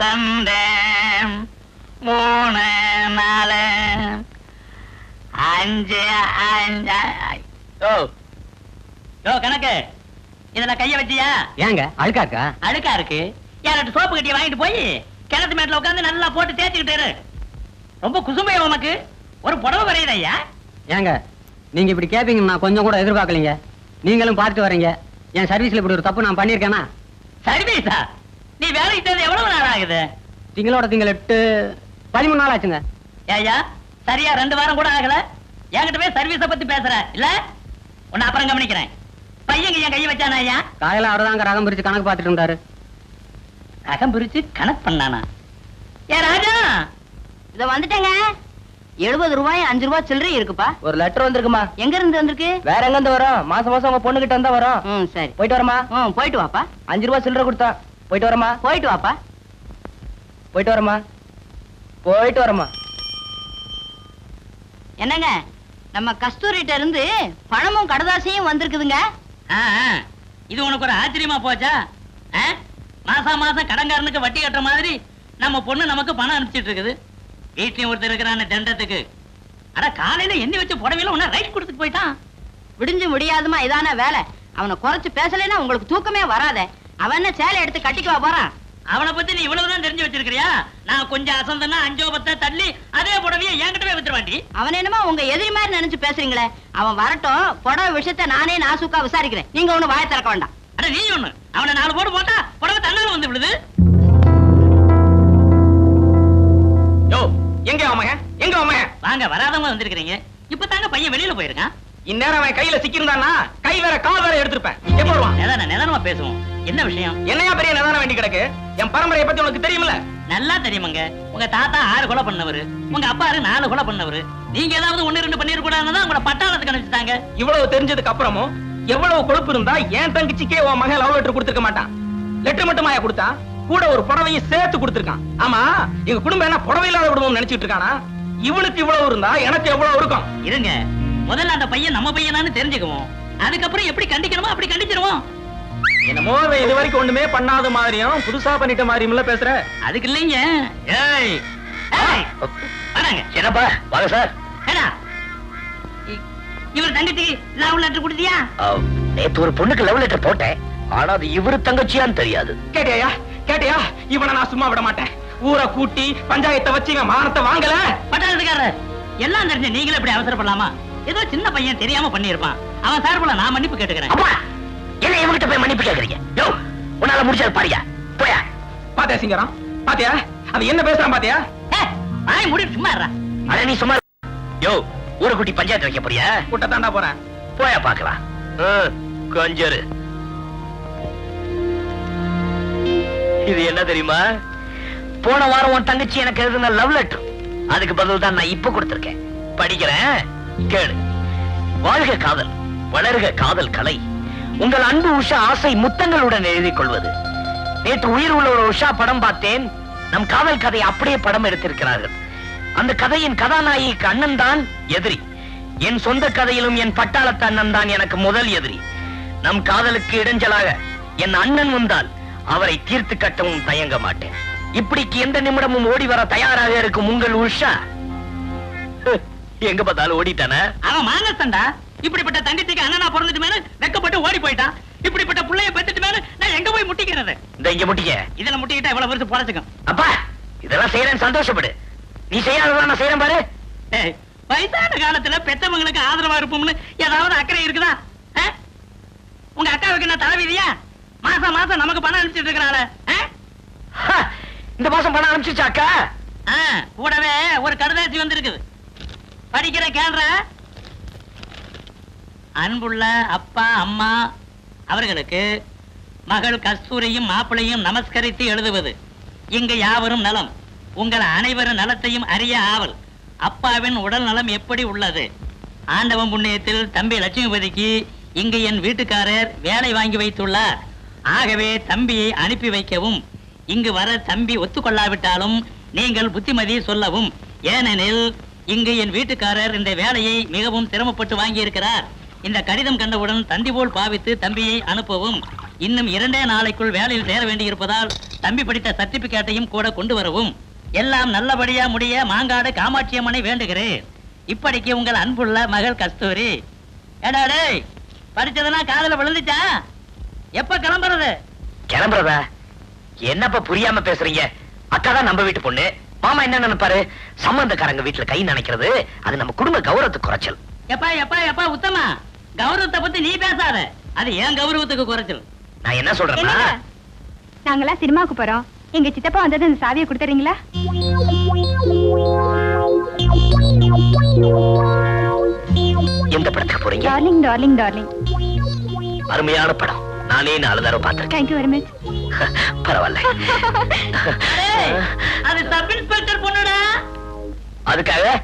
2 3 4 5 5 யோ கணக்கு இதுல கைய வச்சியா? ஏங்க அழுக்காக்கா? அழுக்கா இருக்கு. யார்கிட்ட சோப்பு கட்டிய வாங்கிட்டு போய் கிணத்து மேட்ல உட்காந்து நல்லா போட்டு தேய்ச்சிக்கிட்டு இரு. ரொம்ப குசுமையா உனக்கு ஒரு புடவை வரையுது ஐயா. ஏங்க நீங்க இப்படி கேப்பீங்கன்னு நான் கொஞ்சம் கூட எதிர்பார்க்கலீங்க. நீங்களும் பார்த்துட்டு வரீங்க. என் சர்வீஸ்ல இப்படி ஒரு தப்பு நான் பண்ணிருக்கேனா? சர்வீஸா? நீ வேலைக்கு சேர்ந்து எவ்வளவு நாள் ஆகுது? திங்களோட திங்கள் 13 நாள் ஆச்சுங்க. ஐயா சரியா 2 வாரம் கூட ஆகல. என்கிட்ட போய் சர்வீஸ பத்தி பேசுற இல்ல? உன்னை அப்புறம் கவனிக்கிறேன். பையன் என் கையை வச்சானா ஐயா? காலையில அவர்தாங்க ரகம் பிரிச்சு கணக்கு பார்த்துட்டு இருந்தாரு. ரகம் பிரிச்சு கணக்கு பண்ணானா? ஏ ராஜா, இத வந்துட்டேங்க. 70 ரூபாய் 5 ரூபாய் சில்லறை இருக்குப்பா. ஒரு லெட்டர் வந்திருக்குமா? எங்க இருந்து வந்திருக்கு? வேற எங்க இருந்து வரும்? மாசம் மாசம் உங்க பொண்ணு கிட்ட இருந்தா வரும். சரி போயிட்டு வரமா? போயிட்டு வாப்பா. 5 ரூபாய் சில்லறை கொடுத்தா. போயிட்டு வரமா? போயிட்டு வாப்பா. போயிட்டு வரமா? போயிட்டு வரமா? என்னங்க நம்ம கஸ்தூரிட்ட இருந்து பணமும் கடதாசியும் வந்திருக்குதுங்க. இது உனக்கு ஒரு ஆச்சரியமா போச்சா? மாசம் மாசம் கடன்காரனுக்கு வட்டி கட்டுற மாதிரி நம்ம பொண்ணு நமக்கு பணம் அனுப்பிச்சிட்டு இருக்குது. வீட்லயும் ஒருத்தர் இருக்கிறான தண்டத்துக்கு. அட காலையில எண்ணி வச்ச புடவையில உன்ன ரைட் கொடுத்துட்டு போயிட்டான். விடிஞ்சு முடியாதுமா இதான வேலை. அவனை குறைச்சு பேசலைன்னா உங்களுக்கு தூக்கமே வராதே. அவன் என்ன சேலை எடுத்து கட்டிக்குவா போறான்? அவனை பத்தி நீ இவ்வளவுதான் தெரிஞ்சு வச்சிருக்கிறியா? நான் கொஞ்சம் அசந்தனா 5 10 தள்ளி அதே புடவையை என்கிட்டவே வித்துருவாண்டி. அவன் என்னமோ உங்க எதிரி மாதிரி நினைச்சு பேசுறீங்களே. அவன் வரட்டும், புடவை விஷயத்த நானே நாசுக்கா விசாரிக்கிறேன். நீங்க ஒண்ணு வாய திறக்க வேண்டாம். அட நீ ஒண்ணு அவனை 4 போடு போட்டா புடவை தன்னால வந்து விடுது. யோ எங்க அவன்? எங்க அவன்? வாங்க வராதவங்க வந்திருக்கீங்க. இப்பதாங்க பையன் வெளியில போயிருக்கான். இந்நேரம் அவன் கையில சிக்கிருந்தானா கை வேற கால் வேற எடுத்திருப்பேன். எப்ப வருவான்? நிதானமா பேசுவோம். என்ன விஷயம்? என்னையா பெரிய நிதானம் வேண்டி கிடக்கு? என் பரம்பரையை பத்தி உனக்கு தெரியுமில்ல? நல்லா தெரியுமாங்க. உங்க தாத்தா 6 கொலை பண்ணவரு, உங்க அப்பா 4 கொலை பண்ணவரு. நீங்க ஏதாவது 1 2 பண்ணிர கூடாதுன்னு உங்களை பட்டாளத்துக்கு அனுப்பிச்சிட்டாங்க. இவ்வளவு தெரிஞ்சதுக்கு அப்புறமும் எவ்வளவு கொழுப்பு இருந்தா என் தங்கச்சிக்கே உன் மகன் லவ் லெட்டர் கொடுத்திருக்க மாட்டான். லெட்டர் மட்டுமாயா கொடுத்தா? கூட ஒரு புடவையும் சேர்த்து கொடுத்திருக்கான். ஆமா, எங்க குடும்பம் என்ன புடவை இல்லாத குடும்பம் நினைச்சிட்டு இருக்கானா? இவனுக்கு இவ்வளவு இருந்தா எனக்கு எவ்வளவு இருக்கும்? இருங்க, முதல்ல அந்த பையன் நம்ம பையனான்னு தெரிஞ்சுக்குவோம். அதுக்கப்புறம் எப்படி கண்டிக்கணுமோ அப்படி கண்டிச்சிருவோம். என்னமோ இது வரைக்கும் ஒண்ணுமே பண்ணாத மாதிரியும் புதுசா பண்ணிட்ட மாதிரியும் பேசுற. அதுக்கு இல்லைங்க. ஏய் ஏய் வராங்க. என்னப்பா வாங்க சார். ஏடா இவர் தங்கச்சிக்கு லவ் லெட்டர் கொடுத்தியா? நேத்து ஒரு பொண்ணுக்கு லவ் லெட்டர் போட்டேன். ஆனா அது இவரு தங்கச்சியான்னு தெரியாது. கேட்டியா கேட்டியா? இவனை நான் சும்மா விட மாட்டேன். ஊரை கூட்டி பஞ்சாயத்தை வச்சு இவன் மானத்தை வாங்கல. பட்டாளத்துக்காரர் எல்லாம் தெரிஞ்ச நீங்களே இப்படி அவசரப்படலாமா? ஏதோ சின்ன பையன் தெரியாம பண்ணிருப்பான். அவன் சார்புல நான் மன்னிப்பு கேட்டுக்கிறேன். அப்பா என்ன இவங்கிட்ட போய் மன்னிப்பு கேக்குறீங்க? யோ உன்னால முடிச்சது பாரியா போயா. பாத்தியா சிங்கரம்? பாத்தியா அது என்ன பேசுறான்? பாத்தியா? வாய் மூடி சும்மா இருடா. அட நீ சும்மா. யோ ஊரை கூட்டி பஞ்சாயத்து வைக்க போறியா? கூட்ட தாண்டா போறேன். போயா பாக்கலாம். கொஞ்சரு இது என்ன தெரியுமா? போன வாரம் உன் தங்கச்சி எனக்கு எழுதின லவ் லெட்டர். அதுக்கு பதில் தான் நான் இப்ப கொடுத்திருக்கேன். படிக்கிறேன் கேளு. வாழ்க காதல், வளர்க காதல் கலை. உங்கள் அன்பு உஷா ஆசை முத்தங்களுடன் எழுதிக் கொள்வது. நேற்று உயிர் உள்ள ஒரு உஷா படம் பார்த்தேன். நம் காதல் கதை அப்படியே படம் எடுத்திருக்கிறார்கள். அந்த கதையின் கதாநாயகிக்கு அண்ணன் தான் எதிரி. என் சொந்த கதையிலும் என் பட்டாளத்து அண்ணன் தான் எனக்கு முதல் எதிரி. நம் காதலுக்கு இடைஞ்சலாக என் அண்ணன் வந்தால் அவரை தீர்த்து கட்டவும் தயங்க மாட்டேன். இப்படிக்கு எந்த நிமிடமும் ஓடி வர தயாராக இருக்கும் உங்கள் உஷா எங்க பார்த்தாலும் ஓடிட்டானே. அவன் மானஸ்தண்டா. இப்படிப்பட்ட தங்கச்சிக்கு அண்ணனா பிறந்துட்டு மேல வெக்கப்பட்டு ஓடி போயிட்டான். இப்படிப்பட்ட புள்ளைய பெத்துட்டு மேல நான் எங்க போய் முட்டிக்கிறது? இந்த இங்க முட்டிக்க. இதுல முட்டிக்கிட்டா இவ்வளவு பெருசு பொழைச்சுக்கும். அப்பா இதெல்லாம் செய்யறேன்னு சந்தோஷப்படு. நீ செய்யாததான் நான் செய்யறேன் பாரு. வயசான காலத்துல பெத்தவங்களுக்கு ஆதரவா இருப்போம்னு ஏதாவது அக்கறை இருக்குதா? உங்க அக்காவுக்கு என்ன தலைவிதியா? மாசம் மாசம் நமக்கு பணம் அனுப்பிச்சிட்டு இருக்கிறாள. இந்த மாசம் பணம் அனுப்பிச்சுச்சாக்கா? கூடவே ஒரு கடுதாசி வந்திருக்குது. படிக்கிற கேள்ற. அன்புள்ள அப்பா அம்மா அவர்களுக்கு மகள் கஸ்தூரியும் மாப்பிளையும் நமஸ்கரித்து எழுதுவது. இங்கு யாவரும் நலம். உங்கள் அனைவரும் நலத்தையும் அறிய ஆவல். அப்பாவின் உடல் நலம் எப்படி உள்ளது? ஆண்டவன் புண்ணியத்தில் தம்பி லட்சுமிபதிக்கு இங்கு என் வீட்டுக்காரர் வேலை வாங்கி வைத்துள்ளார். ஆகவே தம்பியை அனுப்பி வைக்கவும். இங்கு வர தம்பி ஒத்துக்கொள்ளாவிட்டாலும் நீங்கள் புத்திமதி சொல்லவும். ஏனெனில் இங்கு என் வீட்டுக்காரர் இந்த வேலையை மிகவும் சிரமப்பட்டு வாங்கியிருக்கிறார். இந்த கடிதம் கண்டவுடன் தந்தி போல் பாவித்து தம்பியை அனுப்பவும். இன்னும் 2 நாளைக்குள் வேலையில் சேர வேண்டியிருப்பதால் தம்பி படித்த சர்டிபிகேட்டையும் கூட கொண்டு வரவும். எல்லாம் நல்லபடியா முடிய மாங்காடு காமாட்சி அம்மனை வேண்டுகிறேன். இப்படிக்கு உங்கள் அன்புள்ள மகள் கஸ்தூரி. ஏடா டேய், படிச்சதெல்லாம் காதுல விழுந்துச்சா? எப்ப கிளம்புறது? கிளம்புறதா? என்னப்பா புரியாம பேசுறீங்க? அக்கா தான் நம்ம வீட்டு பொண்ணு. மாமா என்ன நினைப்பாரு? சம்பந்தக்காரங்க வீட்டுல கை நினைக்கிறது அது நம்ம குடும்ப கௌரவத்துக்கு குறைச்சல். எப்பா எப்பா எப்பா உத்தமா, கௌரவத்தை பத்தி நீ பேசாத. அது ஏன் கௌரவத்துக்கு குறைச்சல்? நான் என்ன சொல்றேன்னா, என்னங்க? நாங்கெல்லாம் சினிமாவுக்கு போறோம். எங்க சித்தப்பா வந்தது இந்த சாவியை கொடுத்துறீங்களா? எந்த படத்துக்கு போறீங்க? Darling darling darling. அருமையான படம். நானே 4 தடவை பார்த்திருக்கேன். Thank you very much. பரவாயில்ல. அது சப் இன்ஸ்பெக்டர் பொண்ணுடா. அதுக்காக